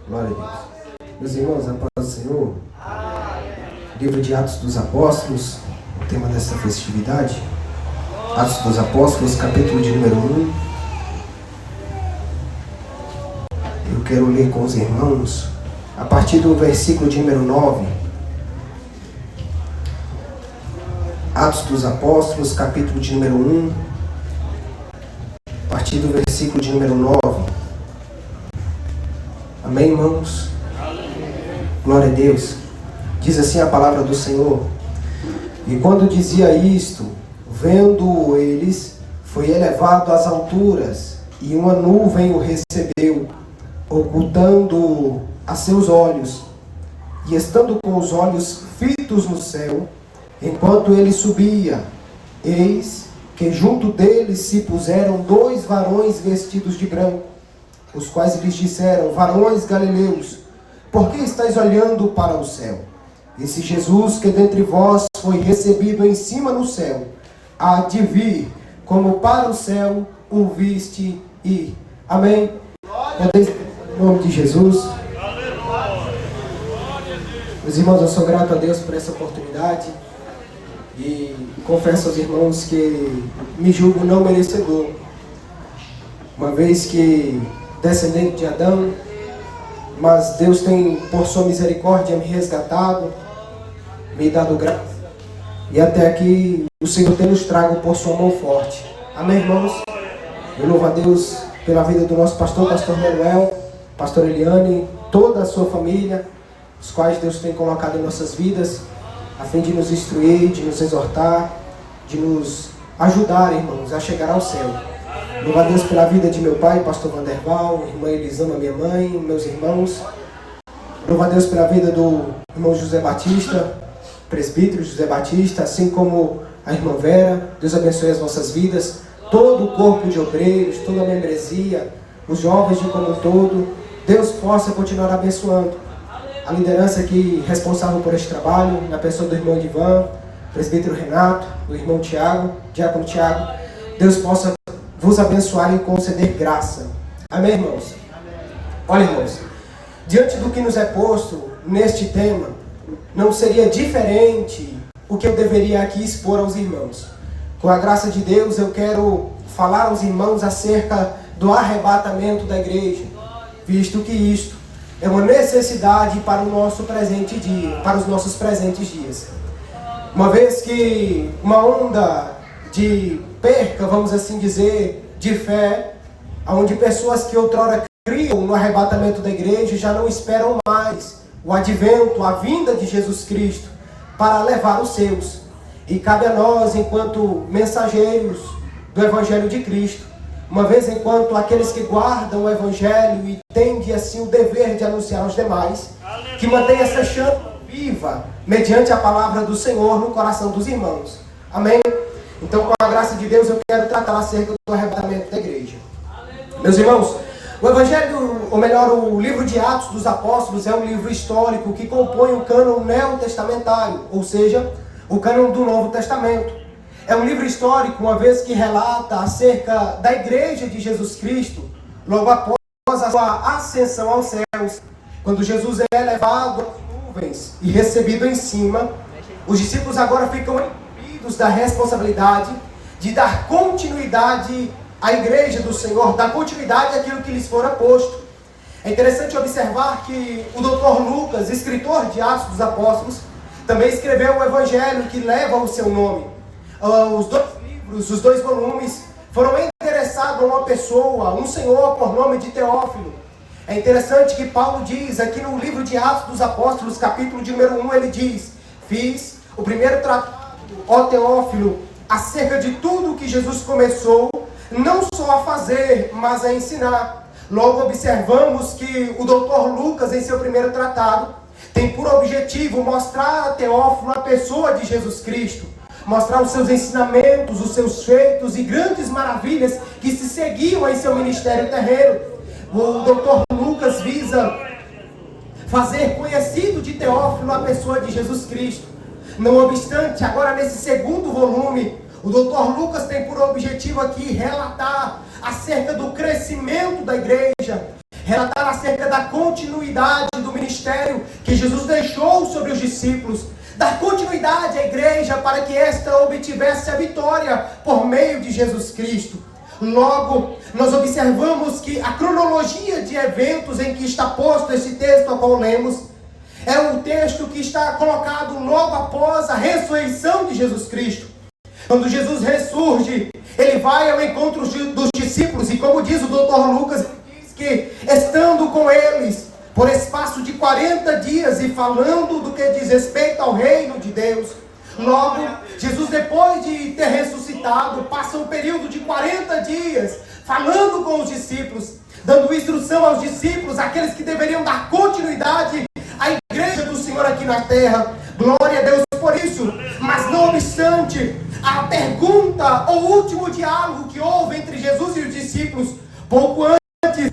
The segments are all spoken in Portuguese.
Glória a Deus. Meus irmãos, a paz do Senhor. Livro de Atos dos Apóstolos, o tema dessa festividade. Atos dos Apóstolos, capítulo de número 1. Eu quero ler com os irmãos a partir do versículo de número 9. Atos dos Apóstolos, capítulo de número 1. A partir do versículo de número 9. Amém, irmãos? Glória a Deus. Diz assim a palavra do Senhor: E quando dizia isto, vendo eles, foi elevado às alturas, e uma nuvem o recebeu, ocultando-o a seus olhos. E estando com os olhos fitos no céu, enquanto ele subia, eis que junto dele se puseram 2 varões vestidos de branco, os quais lhes disseram: Varões galileus, por que estáis olhando para o céu? Esse Jesus que dentre vós foi recebido em cima no céu, há de vir, como para o céu o viste ir. Amém? Em nome de Jesus. Meus irmãos, eu sou grato a Deus por essa oportunidade. E confesso aos irmãos que me julgo não merecedor, uma vez que descendente de Adão, mas Deus tem por sua misericórdia me resgatado, me dado graça, e até aqui o Senhor tem nos trago por sua mão forte. Amém, irmãos? Eu louvo a Deus pela vida do nosso pastor Manuel, pastor Eliane, toda a sua família, os quais Deus tem colocado em nossas vidas, a fim de nos instruir, de nos exortar, de nos ajudar, irmãos, a chegar ao céu. Louvo a Deus pela vida de meu pai, pastor Vanderval, irmã Elisama, minha mãe, meus irmãos. Louvo a Deus pela vida do irmão José Batista, presbítero José Batista, assim como a irmã Vera. Deus abençoe as nossas vidas, todo o corpo de obreiros, toda a membresia, os jovens de como um todo. Deus possa continuar abençoando a liderança aqui responsável por este trabalho, na pessoa do irmão Edivan, presbítero Renato, do irmão Tiago, diácono Tiago. Deus possa vos abençoar e conceder graça. Amém, irmãos? Olha, irmãos, diante do que nos é posto neste tema, não seria diferente o que eu deveria aqui expor aos irmãos. Com a graça de Deus, eu quero falar aos irmãos acerca do arrebatamento da igreja, visto que isto é uma necessidade para o nosso presente dia, para os nossos presentes dias. Uma vez que uma onda de perca, vamos assim dizer, de fé, onde pessoas que outrora criam no arrebatamento da igreja já não esperam mais o advento, a vinda de Jesus Cristo para levar os seus. E cabe a nós, enquanto mensageiros do Evangelho de Cristo, uma vez enquanto aqueles que guardam o Evangelho e têm assim o dever de anunciar aos demais, que mantém essa chama viva mediante a palavra do Senhor no coração dos irmãos. Amém? Então, com a graça de Deus, eu quero tratar acerca do arrebatamento da igreja. Meus irmãos, o Evangelho, ou melhor, o livro de Atos dos Apóstolos é um livro histórico que compõe o cânon neotestamentário, ou seja, o cânon do Novo Testamento. É um livro histórico, uma vez que relata acerca da igreja de Jesus Cristo, logo após a sua ascensão aos céus, quando Jesus é elevado às nuvens e recebido em cima. Os discípulos agora ficam incumbidos da responsabilidade de dar continuidade à igreja do Senhor, dar continuidade àquilo que lhes fora posto. É interessante observar que o Dr. Lucas, escritor de Atos dos Apóstolos, também escreveu um evangelho que leva o seu nome. Os 2 livros, os 2 volumes, foram endereçados a uma pessoa, um senhor por nome de Teófilo. É interessante que Paulo diz aqui no livro de Atos dos Apóstolos, capítulo de número 1, ele diz: Fiz o primeiro tratado, ó Teófilo, acerca de tudo que Jesus começou, não só a fazer, mas a ensinar. Logo observamos que o Dr. Lucas, em seu primeiro tratado, tem por objetivo mostrar a Teófilo a pessoa de Jesus Cristo, mostrar os seus ensinamentos, os seus feitos e grandes maravilhas que se seguiam em seu ministério terreno. O Dr. Lucas visa fazer conhecido de Teófilo a pessoa de Jesus Cristo. Não obstante, agora nesse segundo volume, o Dr. Lucas tem por objetivo aqui relatar acerca do crescimento da igreja, relatar acerca da continuidade do ministério que Jesus deixou sobre os discípulos, dar continuidade à igreja para que esta obtivesse a vitória por meio de Jesus Cristo. Logo, nós observamos que a cronologia de eventos em que está posto esse texto ao qual lemos é um texto que está colocado logo após a ressurreição de Jesus Cristo. Quando Jesus ressurge, ele vai ao encontro dos discípulos e, como diz o Dr. Lucas, ele diz que estando com eles por espaço de 40 dias e falando do que diz respeito ao reino de Deus. Logo, Jesus, depois de ter ressuscitado, passa um período de 40 dias falando com os discípulos, dando instrução aos discípulos, aqueles que deveriam dar continuidade à igreja do Senhor aqui na terra. Glória a Deus por isso. Mas não obstante, a pergunta, o último diálogo que houve entre Jesus e os discípulos, pouco antes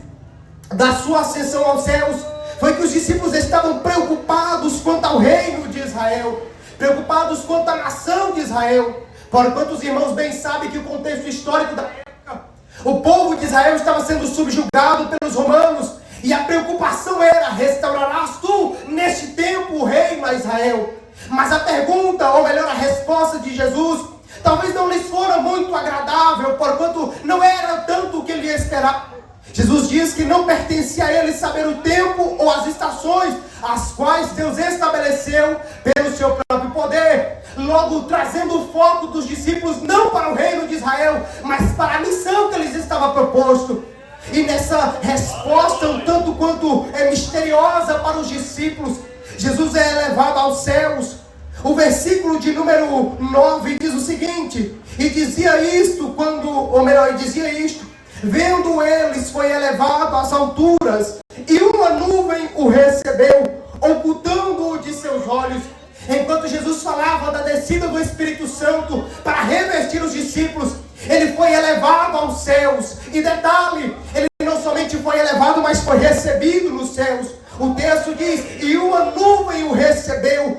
da sua ascensão aos céus, foi que os discípulos estavam preocupados quanto ao reino de Israel, preocupados quanto à nação de Israel. Porquanto os irmãos bem sabem que o contexto histórico da época, o povo de Israel estava sendo subjugado pelos romanos, e a preocupação era: restaurarás tu neste tempo o reino a Israel? Mas a pergunta, ou melhor, a resposta de Jesus, talvez não lhes fora muito agradável, porquanto não era tanto o que ele esperava. Jesus diz que não pertencia a ele saber o tempo ou as estações as quais Deus estabeleceu pelo seu próprio poder. Logo, trazendo o foco dos discípulos não para o reino de Israel, mas para a missão que lhes estava proposto. E nessa resposta, um tanto quanto misteriosa para os discípulos, Jesus é elevado aos céus. O versículo de número 9 diz o seguinte: e dizia isto dizia isto, vendo eles, foi elevado às alturas, e uma nuvem o recebeu, ocultando-o de seus olhos. Enquanto Jesus falava da descida do Espírito Santo para revestir os discípulos, ele foi elevado aos céus. E detalhe, ele não somente foi elevado, mas foi recebido nos céus. O texto diz: e uma nuvem o recebeu,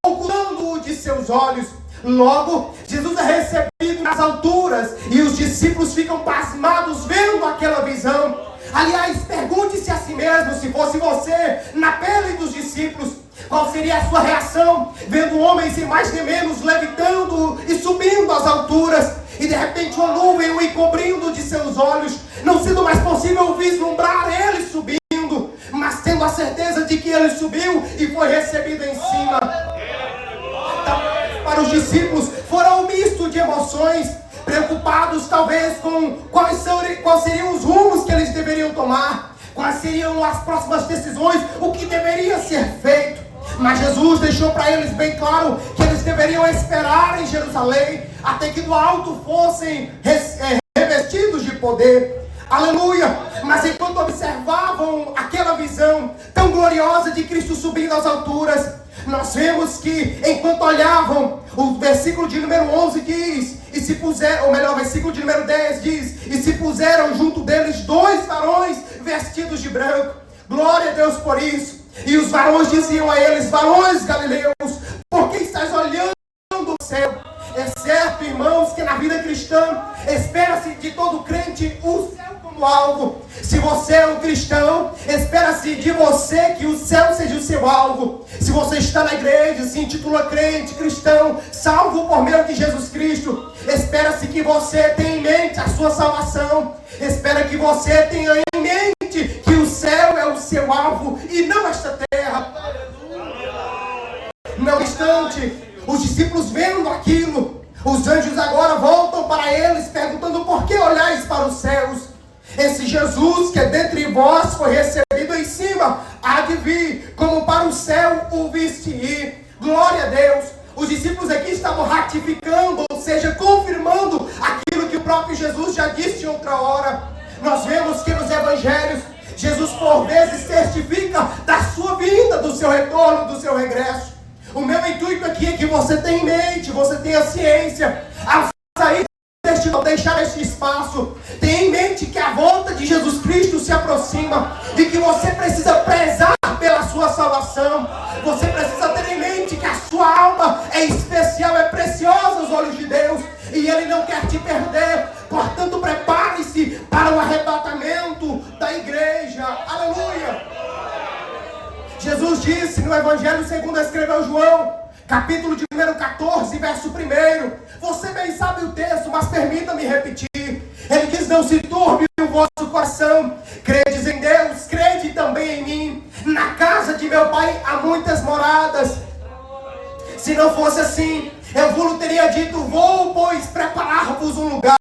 ocultando-o de seus olhos. Logo, Jesus é recebido nas alturas e os discípulos ficam pasmados vendo aquela visão. Aliás, pergunte-se a si mesmo, se fosse você na pele dos discípulos, qual seria a sua reação vendo homens sem mais nem menos levitando e subindo às alturas, e de repente uma nuvem o encobrindo de seus olhos, não sendo mais possível vislumbrar ele subindo, mas tendo a certeza de que ele subiu e foi recebido em cima. Para os discípulos foram um misto de emoções, preocupados talvez com quais seriam os rumos que eles deveriam tomar, quais seriam as próximas decisões, o que deveria ser feito. Mas Jesus deixou para eles bem claro que eles deveriam esperar em Jerusalém até que do alto fossem revestidos de poder. Aleluia! Mas enquanto observavam aquela visão tão gloriosa de Cristo subindo às alturas, nós vemos que enquanto olhavam, o versículo de número 11 diz, versículo de número 10 diz, e se puseram junto deles 2 varões vestidos de branco. Glória a Deus por isso. E os varões diziam a eles: varões galileus, por que estáis olhando o céu? É certo, irmãos, que na vida cristã espera-se de todo crente o céu como alvo. Se você é um cristão, espera-se de você que o céu seja o seu alvo. Se você está na igreja, se intitula crente, cristão, salvo por meio de Jesus Cristo, espera-se que você tenha em mente a sua salvação. Espera que você tenha em mente que o céu é o seu alvo e não esta terra. Não obstante, os discípulos vendo aquilo, os anjos agora voltam para eles perguntando: por que olhais para os céus? Esse Jesus que dentre vós foi recebido em cima, há de vir, como para o céu o viste ir. Glória a Deus. Os discípulos aqui estavam ratificando, ou seja, confirmando aquilo que o próprio Jesus já disse outra hora. Nós vemos que nos evangelhos, Jesus por vezes testifica da sua vinda, do seu retorno, do seu regresso. O meu intuito aqui é que você tenha em mente, você tenha ciência, ao sair deixar este espaço, tenha em mente que a volta de Jesus Cristo se aproxima e que você precisa prezar pela sua salvação. Você precisa ter em mente que a sua alma é especial, é preciosa aos olhos de Deus e Ele não quer te perder. Portanto, prepare-se para o arrebatamento da igreja. Aleluia! Jesus disse no Evangelho segundo escreveu João, capítulo de número 14, verso 1. Você bem sabe o texto, mas permita-me repetir. Ele diz: não se turbe o vosso coração. Credes em Deus, crede também em mim. Na casa de meu pai há muitas moradas. Se não fosse assim, eu vos teria dito: vou, pois, preparar-vos um lugar.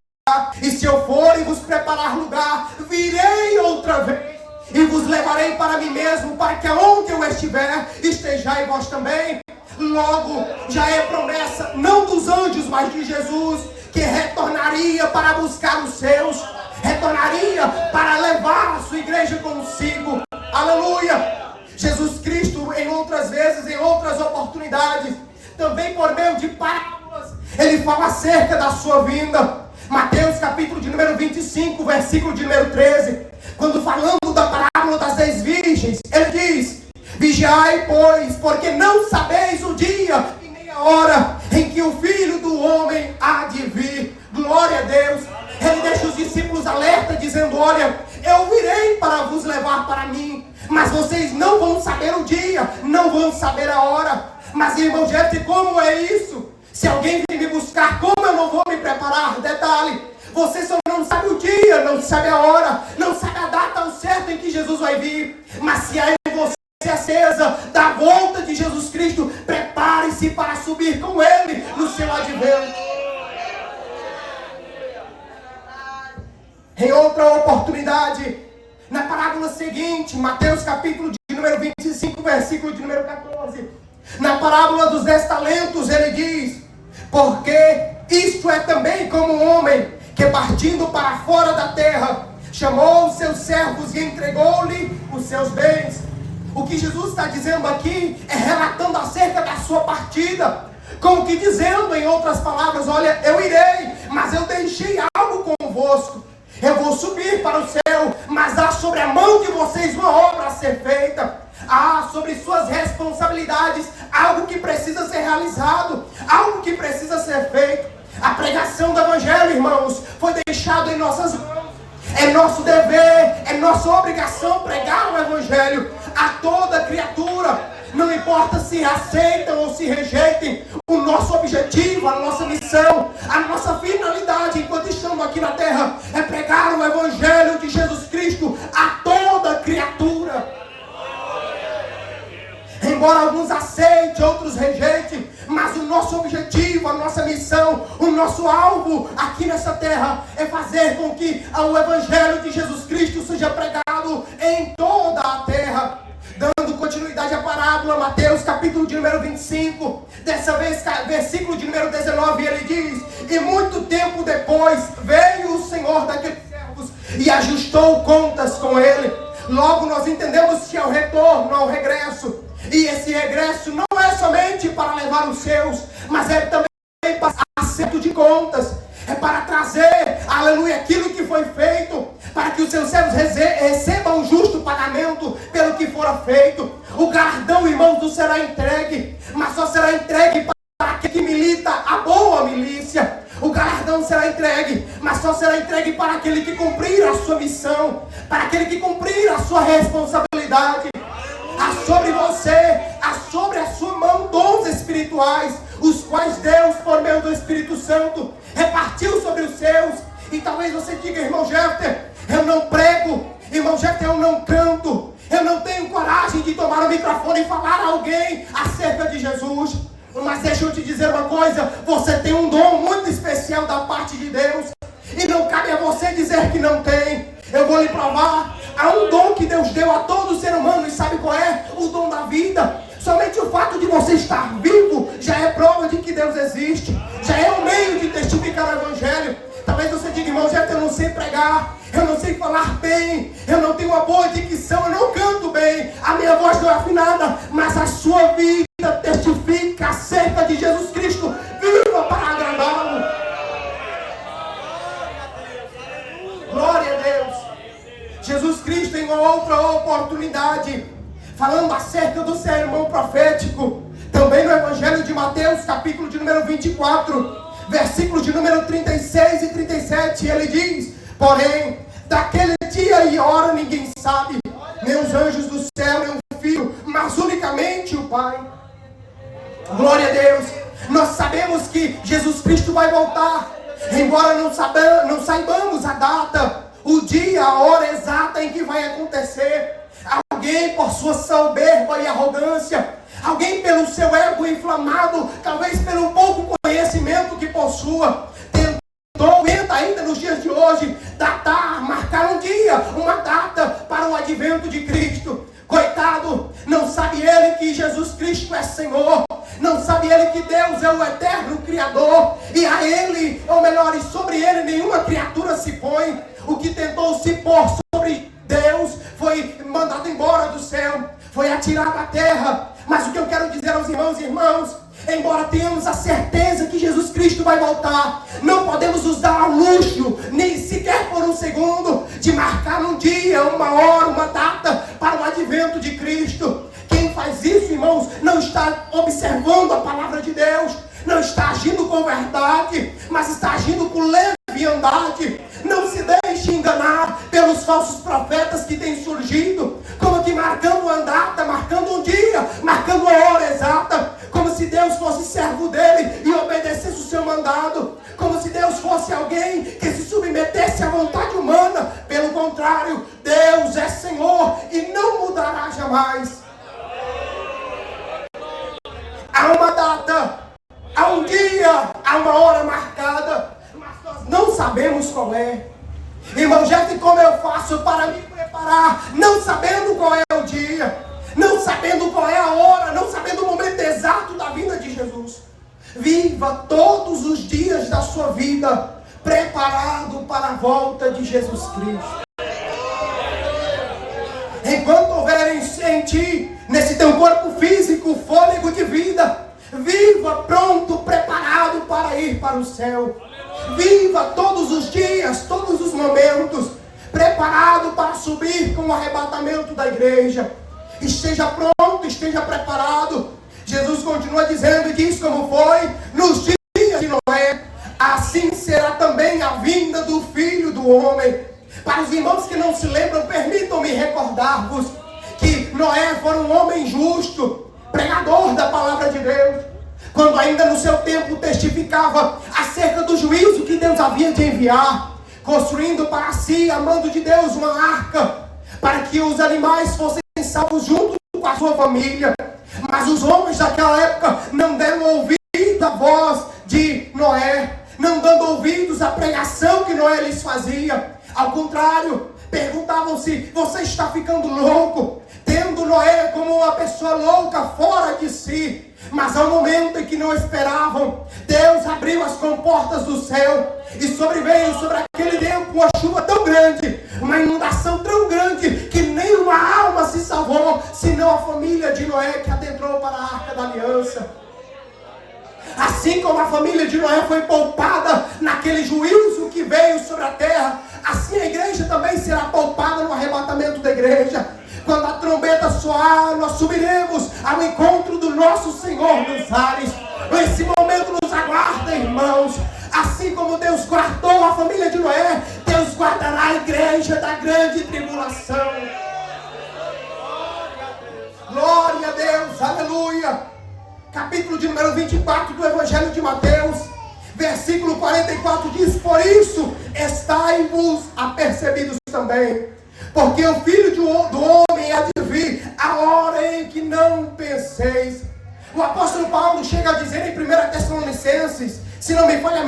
E se eu for e vos preparar lugar, virei outra vez e vos levarei para mim mesmo, para que aonde eu estiver, estejais vós também. Logo, já é promessa, não dos anjos, mas de Jesus, que retornaria para buscar os seus, retornaria para levar a sua igreja consigo. Aleluia! Jesus Cristo, em outras vezes, em outras oportunidades, também por meio de parábolas, ele fala acerca da sua vinda. Mateus capítulo de número 25, versículo de número 13, quando falando da parábola das 10 virgens, ele diz: vigiai, pois, porque não sabeis o dia e nem a hora em que o Filho do Homem há de vir. Glória a Deus. Ele deixa os discípulos alerta, dizendo: olha, eu virei para vos levar para mim, mas vocês não vão saber o dia, não vão saber a hora. Mas, irmão Jefferson, como é isso? Se alguém vir me buscar, como eu não vou me preparar? Detalhe, você só não sabe o dia, não sabe a hora, não sabe a data ao certo em que Jesus vai vir. Mas se há em você acesa da volta de Jesus Cristo, prepare-se para subir com Ele no seu advento. Em outra oportunidade, na parábola seguinte, Mateus capítulo de número 25, versículo de número 14, na parábola dos 10 talentos, ele diz: porque isto é também como um homem que, partindo para fora da terra, chamou os seus servos e entregou-lhe os seus bens. O que Jesus está dizendo aqui é relatando acerca da sua partida, como que dizendo, em outras palavras: olha, eu irei, mas eu deixei algo convosco. Eu vou subir para o céu, mas há sobre a mão de vocês uma obra a ser feita. Há sobre suas responsabilidades algo que precisa ser realizado, algo que precisa ser feito. A pregação do Evangelho, irmãos, foi deixado em nossas mãos. É nosso dever, é nossa obrigação pregar o Evangelho a toda criatura. Não importa se aceitam ou se rejeitem, o nosso objetivo, a nossa missão, a nossa finalidade enquanto estamos aqui na terra é pregar o Evangelho de Jesus Cristo a toda criatura. Embora alguns aceitem, outros rejeitem, mas o nosso objetivo, a nossa missão, o nosso alvo aqui nessa terra é fazer com que o Evangelho de Jesus Cristo seja pregado em toda a terra. Dando continuidade à parábola, Mateus capítulo de número 25, dessa vez versículo de número 19, ele diz: e muito tempo depois veio o Senhor daqueles servos e ajustou contas com ele. Logo nós entendemos que é o retorno, ao regresso. E esse regresso não é somente para levar os seus, mas é também para acerto de contas. É para trazer, aleluia, aquilo que foi feito, para que os seus servos recebam um justo pagamento pelo que fora feito. O galardão, irmãos, não será entregue, mas só será entregue para aquele que milita a boa milícia. O galardão será entregue, mas só será entregue para aquele que cumprir a sua missão, para aquele que cumprir a sua responsabilidade. Há sobre você, há sobre a sua mão dons espirituais, os quais Deus, por meio do Espírito Santo, repartiu sobre os seus. E talvez você diga: irmão Jefter, eu não prego, irmão Jefter, eu não canto, eu não tenho coragem de tomar o microfone e falar a alguém acerca de Jesus. Mas deixa eu te dizer uma coisa: você tem um dom muito especial da parte de Deus, e não cabe a você dizer que não tem. Eu vou lhe provar. Há um dom que Deus deu a todo ser humano, e sabe qual é? O dom da vida. Somente o fato de você estar vivo já é prova de que Deus existe, já é um meio de testificar o Evangelho. Talvez você diga: irmão, eu não sei pregar, eu não sei falar bem, eu não tenho uma boa dicção, eu não canto bem, a minha voz não é afinada, mas a sua vida testifica acerca de Jesus Cristo. Viva para agradá-lo. Glória a Deus. Jesus Cristo, em uma outra oportunidade, falando acerca do sermão profético, também no Evangelho de Mateus, capítulo de número 24, versículos de número 36 e 37, ele diz: porém, daquele dia dia e hora ninguém sabe, nem os anjos do céu, nem o Filho, mas unicamente o Pai. Glória a Deus. Nós sabemos que Jesus Cristo vai voltar, embora não saibamos a data, o dia, a hora exata em que vai acontecer. Alguém, por sua soberba e arrogância, alguém pelo seu ego inflamado, talvez pelo pouco conhecimento que possua, tenta ainda nos dias de hoje datar, marcar um dia, uma data para o advento de Cristo. Coitado, não sabe ele que Jesus Cristo é Senhor, não sabe ele que Deus é o eterno Criador, e a ele, ou melhor, e sobre ele nenhuma criatura se põe. O que tentou se pôr sobre Deus foi mandado embora do céu, foi atirado à terra. Mas o que eu quero dizer aos irmãos e irmãs, embora tenhamos a certeza que Jesus Cristo vai voltar, não podemos nos dar ao luxo, nem sequer por um segundo, de marcar um dia, uma hora, uma data para o advento de Cristo. Quem faz isso, irmãos, não está observando a palavra de Deus, não está agindo com verdade, mas está agindo com leviandade. Não se deixe enganar pelos falsos profetas que têm surgido, como que marcando uma data, marcando um dia, marcando uma hora exata, como se Deus fosse servo dele e obedecesse o seu mandado, como se Deus fosse alguém que se submetesse à vontade humana. Pelo contrário, Deus é Senhor e não mudará jamais. Há uma data, há um dia, há uma hora marcada, mas nós não sabemos qual é. Irmão, gente, como eu faço para me preparar, não sabendo qual é o dia, não sabendo qual é a hora, não sabendo o momento exato da vinda de Jesus? Viva todos os dias da sua vida preparado para a volta de Jesus Cristo. Enquanto houver em ti, nesse teu corpo físico, fôlego de vida, viva pronto, preparado para ir para o céu. Viva todos os dias, todos os momentos, preparado para subir com o arrebatamento da igreja. Esteja pronto, esteja preparado. Jesus continua dizendo, e diz como foi nos dias de Noé, assim será também a vinda do Filho do Homem. Para os irmãos que não se lembram, permitam-me recordar-vos que Noé foi um homem justo, pregador da palavra de Deus, quando ainda no seu tempo testificava acerca do juízo que Deus havia de enviar, construindo para si, a mando de Deus, uma arca, para que os animais fossem salvos junto com a sua família. Mas os homens daquela época não deram ouvido à voz de Noé, não dando ouvidos à pregação que Noé lhes fazia. Ao contrário, perguntavam-se, você está ficando louco? Tendo Noé como uma pessoa louca, fora de si. Mas ao momento em que não esperavam, Deus abriu as comportas do céu e sobreveio sobre aquele tempo uma chuva tão grande, uma inundação tão grande, que nenhuma alma se salvou, senão a família de Noé, que adentrou para a Arca da Aliança. Assim como a família de Noé foi poupada naquele juízo que veio sobre a terra, assim a igreja também será poupada no arrebatamento da igreja. Quando a trombeta soar, nós subiremos ao encontro do nosso Senhor nos ares. Esse momento nos aguarda, irmãos. Assim como Deus guardou a família de Noé, Deus guardará a igreja da grande tribulação. Glória a Deus, aleluia. Capítulo de número 24 do Evangelho de Mateus, versículo 44 diz, por isso estai-vos apercebidos também, porque o Filho do Homem há de vir a hora em que não penseis. O apóstolo Paulo chega a dizer em 1 Tessalonicenses, se não me falha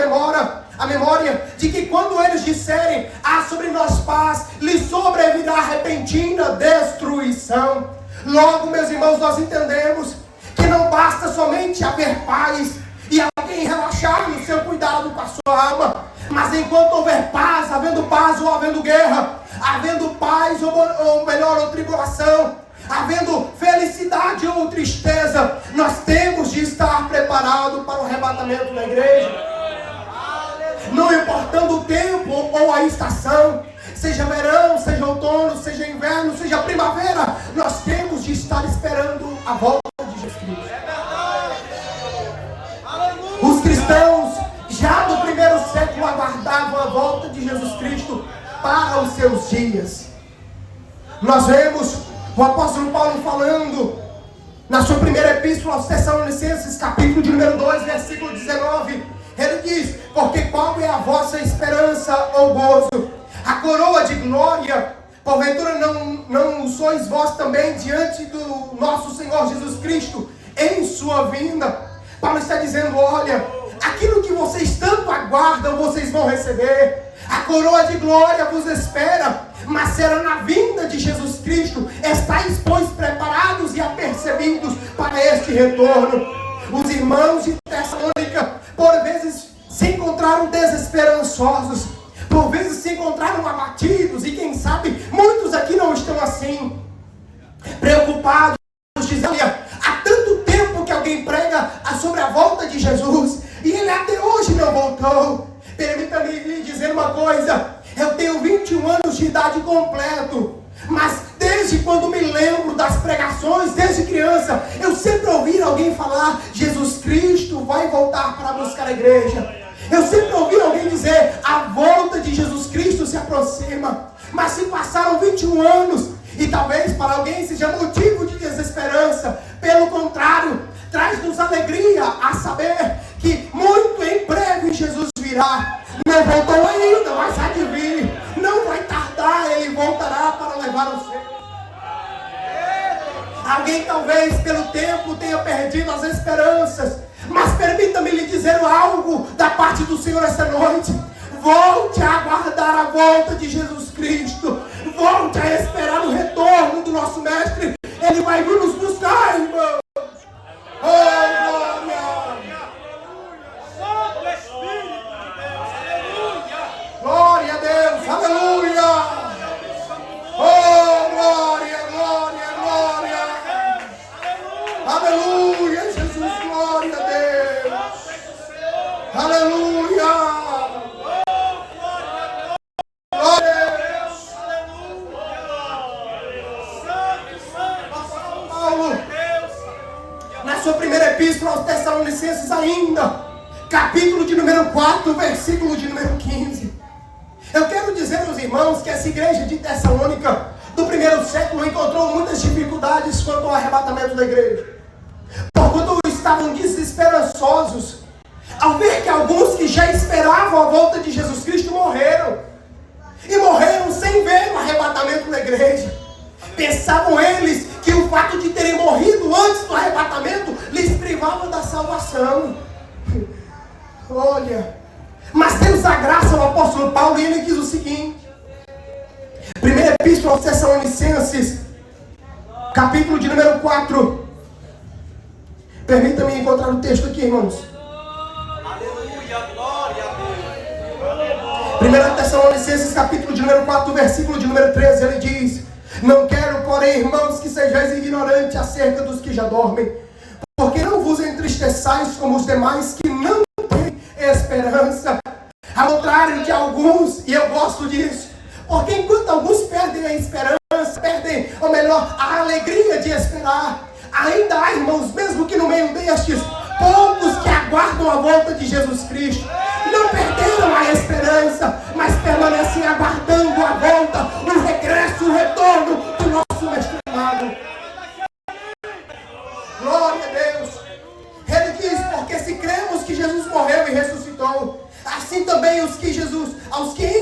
a memória, de que quando eles disserem, sobre nós paz, lhes sobrevirá repentina destruição. Logo, meus irmãos, nós entendemos que não basta somente haver paz e alguém relaxar no seu cuidado com a sua alma, mas enquanto houver paz, ou havendo guerra, havendo paz ou melhor, ou tribulação, havendo felicidade ou tristeza, nós temos de estar preparados para o arrebatamento da igreja. Não importando o tempo ou a estação, seja verão, seja outono, seja inverno, seja primavera, nós temos de estar esperando a volta de Jesus Cristo. Os cristãos já no primeiro século aguardavam a volta de Jesus Cristo para os seus dias. Nós vemos o apóstolo Paulo falando na sua primeira epístola aos Tessalonicenses, capítulo de número 2, versículo 19. Ele diz: porque qual é a vossa esperança ou gozo? A coroa de glória? Porventura não sois vós também diante do nosso Senhor Jesus Cristo em sua vinda? Paulo está dizendo: olha, aquilo que vocês tanto aguardam, vocês vão receber. A coroa de glória vos espera, mas será na vinda de Jesus Cristo. Estais, pois, preparados e apercebidos para este retorno. Os irmãos de Tessalônica, por vezes, se encontraram desesperançosos, por vezes se encontraram abatidos, e quem sabe, muitos aqui não estão assim, preocupados, dizendo: há tanto tempo que alguém prega sobre a volta de Jesus, e ele até hoje não voltou. Permita-me lhe dizer uma coisa: eu tenho 21 anos de idade completo, mas desde quando me lembro das pregações, desde criança, eu sempre ouvi alguém falar: Jesus Cristo vai voltar para buscar a igreja. Eu sempre ouvi alguém dizer: a volta de Jesus Cristo se aproxima. Mas se passaram 21 anos, e talvez para alguém seja motivo de desesperança. Pelo contrário, traz-nos alegria a saber que muito em breve Jesus virá. Não voltou ainda, mas há de vir. Não vai tardar, ele voltará para levar o céu. Alguém talvez pelo tempo tenha perdido as esperanças, mas permita-me lhe dizer algo da parte do Senhor esta noite: volte a aguardar a volta de Jesus Cristo. Volte a esperar o retorno do nosso Mestre. Ele vai vir nos buscar, irmão. Oh, glória! Santo Espírito de Deus, aleluia! Glória a Deus, aleluia! Oh, glória, glória, glória! Aleluia, Jesus, glória a Deus! Aleluia! Glória a Deus! Paulo, na sua primeira epístola aos Tessalonicenses ainda, capítulo de número 4, versículo de número 15. Eu quero dizer aos irmãos que essa igreja de Tessalônica do primeiro século encontrou muitas dificuldades quanto ao arrebatamento da igreja. Porquanto estavam desesperançosos ao ver que alguns que já esperavam a volta de Jesus Cristo morreram. E morreram sem ver o arrebatamento da igreja. Pensavam eles que o fato de terem morrido antes do arrebatamento lhes privava da salvação. Olha, mas temos a graça do apóstolo Paulo, e ele diz o seguinte: primeira epístola aos Tessalonicenses, capítulo de número 4. Permita-me encontrar o texto aqui, irmãos. Aleluia, glória a Deus. Primeira Tessalonicenses, capítulo de número 4, versículo de número 13, ele diz: não quero, porém, irmãos, que sejais ignorantes acerca dos que já dormem, porque não vos entristeçais como os demais que não têm esperança. Ao contrário de alguns, e eu gosto disso, porque enquanto alguns perdem a esperança, perdem, ou melhor, a alegria de esperar, ainda há, irmãos, mesmo que no meio destes, poucos que aguardam a volta de Jesus Cristo. Não perderam a esperança, mas permanecem aguardando a volta, o regresso, o retorno do nosso Mestre amado. Glória a Deus. Ele diz: porque se cremos que Jesus morreu e ressuscitou, assim também aos que em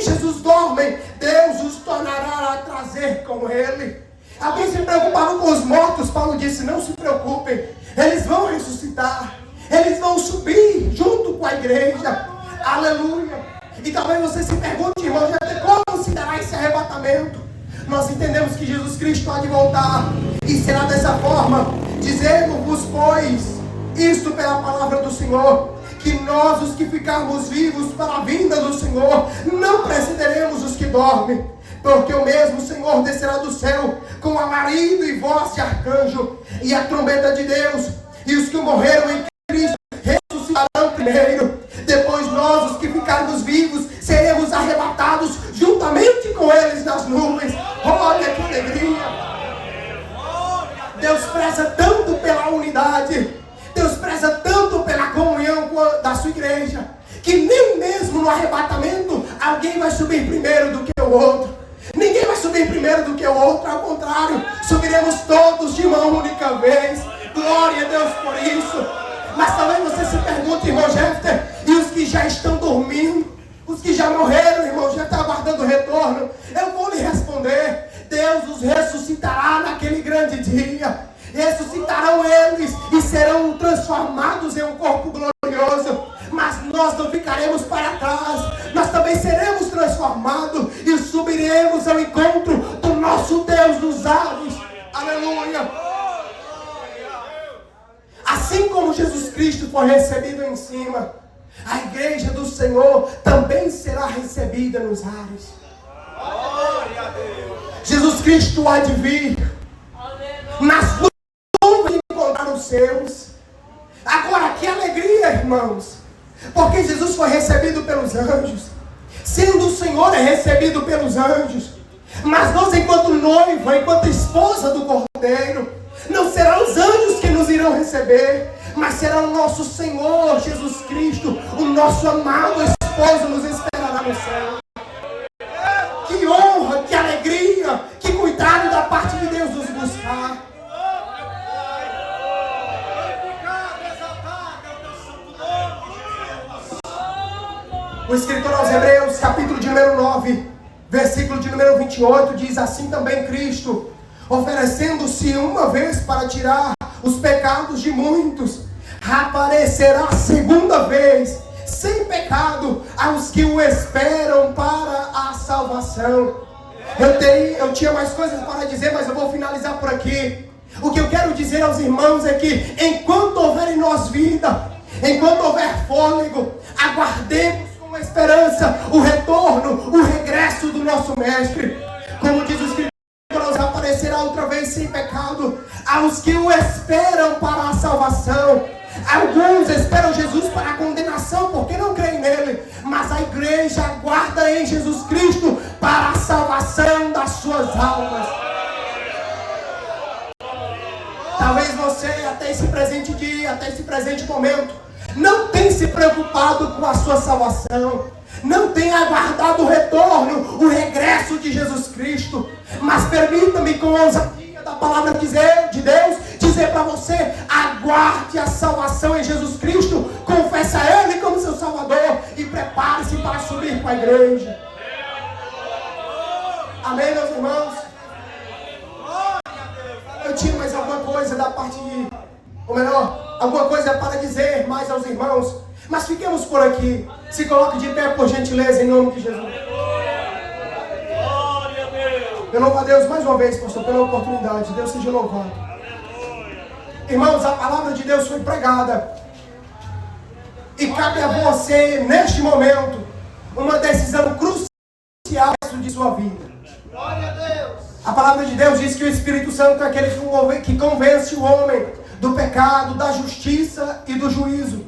Jesus dormem, Deus os tornará a trazer com ele. Alguém se preocupava com os mortos? Paulo disse: não se preocupem, eles vão ressuscitar, eles vão subir junto com a igreja. Aleluia. E talvez você se pergunte, irmão, já tem como considerar esse arrebatamento? Nós entendemos que Jesus Cristo há de voltar, e será dessa forma. Dizemos-vos, pois, isto pela palavra do Senhor, que nós, os que ficarmos vivos para a vinda do Senhor, não precederemos os que dormem. Porque o mesmo Senhor descerá do céu com alarido e voz de arcanjo, e a trombeta de Deus, e os que morreram em Cristo ressuscitarão primeiro. Depois nós, os que ficarmos vivos, seremos arrebatados juntamente com eles nas nuvens. Olha que alegria! Deus preza tanto pela unidade, Deus preza tanto pela comunhão da sua igreja, que nem mesmo no arrebatamento alguém vai subir primeiro do que o outro. Ninguém vai subir primeiro do que o outro, ao contrário, subiremos todos de uma única vez. Glória a Deus por isso. Mas talvez você se pergunte, irmão Jefter, e os que já estão dormindo, os que já morreram, irmão Jefter, aguardando o retorno? Eu vou lhe responder: Deus os ressuscitará naquele grande dia. Ressuscitarão eles e serão transformados em um corpo glorioso. Mas nós não ficaremos para trás, nós também seremos transformados e subiremos ao encontro do nosso Deus dos ares. Aleluia! Assim como Jesus Cristo foi recebido em cima, a igreja do Senhor também será recebida nos ares. Glória a Deus! Jesus Cristo há de vir nas nuvens encontrar os seus. Agora, que alegria, irmãos! Porque Jesus foi recebido pelos anjos, sendo o Senhor recebido pelos anjos. Mas nós, enquanto noiva, enquanto esposa do Cordeiro, não serão os anjos que nos irão receber, mas será o nosso Senhor Jesus Cristo, o nosso amado esposo, nos esperará no céu. Que honra, que alegria, que cuidado da parte de Deus nos buscar. O escritor aos Hebreus, capítulo de número 9, versículo de número 28, diz: assim também Cristo, oferecendo-se uma vez para tirar os pecados de muitos, aparecerá segunda vez, sem pecado, aos que o esperam para a salvação. Eu tinha mais coisas para dizer, mas eu vou finalizar por aqui. O que eu quero dizer aos irmãos é que, enquanto houver em nós vida, enquanto houver fôlego, aguardemos com esperança o retorno, o regresso do nosso Mestre. Como diz o Escritor, aparecerá outra vez sem pecado aos que o esperam para a salvação. Alguns esperam Jesus para a condenação porque não creem nele, mas a igreja aguarda em Jesus Cristo para a salvação das suas almas. Talvez você até esse presente dia, até esse presente momento, não tenha se preocupado com a sua salvação, não tenha aguardado o retorno, o regresso de Jesus Cristo. Mas permita-me, com a ousadia da palavra de Deus, dizer para você: aguarde a salvação em Jesus Cristo, confesse a Ele como seu Salvador e prepare-se para subir com a igreja. Amém, meus irmãos? Eu tinha mais alguma coisa da parte de... ou melhor, alguma coisa para dizer mais aos irmãos, mas fiquemos por aqui. Se coloque de pé, por gentileza, em nome de Jesus. Eu louvo a Deus mais uma vez, pastor, pela oportunidade. Deus seja louvado. Irmãos, a palavra de Deus foi pregada, e cabe a você, neste momento, uma decisão crucial de sua vida. Glória a Deus. A palavra de Deus diz que o Espírito Santo é aquele que convence o homem do pecado, da justiça e do juízo.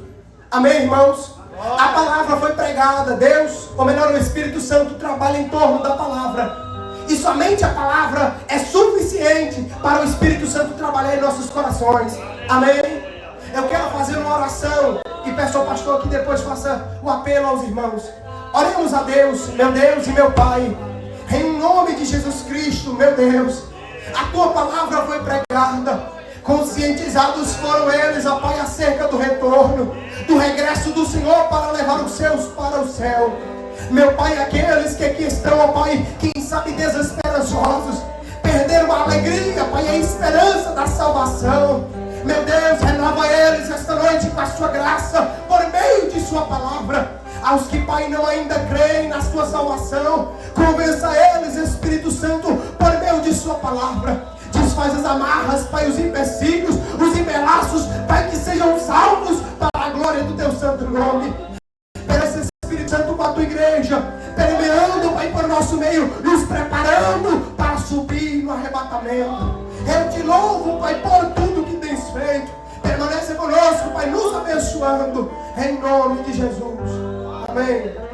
Amém, irmãos? A palavra foi pregada. Deus, ou melhor, o Espírito Santo trabalha em torno da palavra. E somente a palavra é suficiente para o Espírito Santo trabalhar em nossos corações. Amém? Eu quero fazer uma oração e peço ao pastor que depois faça o apelo aos irmãos. Oremos a Deus, meu Deus e meu Pai. Em nome de Jesus Cristo, meu Deus, a tua palavra foi pregada. Conscientizados foram eles, ó Pai, acerca do retorno, do regresso do Senhor para levar os seus para o céu. Meu Pai, aqueles que aqui estão, ó Pai, que em sabe desesperançosos, perderam a alegria, Pai, a esperança da salvação. Meu Deus, renova eles esta noite com a sua graça, por meio de sua palavra. Aos que, Pai, não ainda creem na sua salvação, convença eles, Espírito Santo, por meio de sua palavra. Desfaz as amarras, Pai, os empecilhos, os embaraços, Pai, que sejam salvos para a glória do teu santo nome. Peça, Espírito Santo, para a tua igreja, permeando, Pai, para o nosso meio, nos preparando para subir no arrebatamento. Eu te louvo, Pai, por tudo que tens feito. Permanece conosco, Pai, nos abençoando, em nome de Jesus. Amém.